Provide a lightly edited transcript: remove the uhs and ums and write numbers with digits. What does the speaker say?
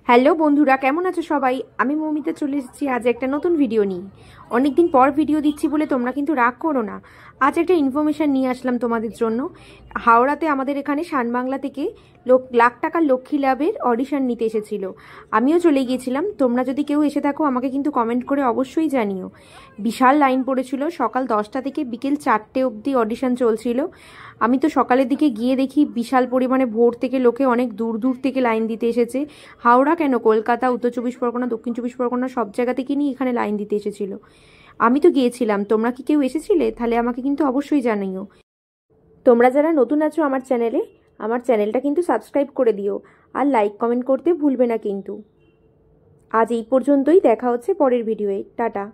Hello বন্ধুরা, কেমন আছো সবাই? আমি মৌমিতা চলে এসেছি আজ একটা নতুন ভিডিও নিয়ে। অনেকদিন পর ভিডিও দিচ্ছি বলে তোমরা কিন্তু রাগ করো না। আজ একটা ইনফরমেশান নিয়ে আসলাম তোমাদের জন্য। হাওড়াতে আমাদের এখানে শানবাংলা থেকে লাখ টাকার লক্ষ্মী লাভের অডিশন নিতে এসেছিল। আমিও চলে গিয়েছিলাম। তোমরা যদি কেউ এসে থাকো আমাকে কিন্তু কমেন্ট করে অবশ্যই জানিও। বিশাল লাইন পড়েছিল, সকাল 10টা থেকে বিকেল 4টে অবধি অডিশন চলছিল। আমি তো সকালের দিকে গিয়ে দেখি বিশাল পরিমাণে ভোর থেকে লোকে অনেক দূর দূর থেকে লাইন দিতে এসেছে। হাওড়া কেন, কলকাতা, উত্তর চব্বিশ পরগনা, দক্ষিণ চব্বিশ পরগনা সব জায়গা থেকে নিয়ে এখানে লাইন দিতে এসেছিল। আমি তো গিয়েছিলাম। তোমরা কি কেউ এসেছিলে? তাহলে আমাকে কিন্তু অবশ্যই জানিও। তোমরা যারা নতুন আছো আমার চ্যানেলে, আমার চ্যানেলটা কিন্তু সাবস্ক্রাইব করে দিও আর লাইক কমেন্ট করতে ভুলবে না কিন্তু। আজ এই পর্যন্তই, দেখা হচ্ছে পরের ভিডিওয়ে। টাটা।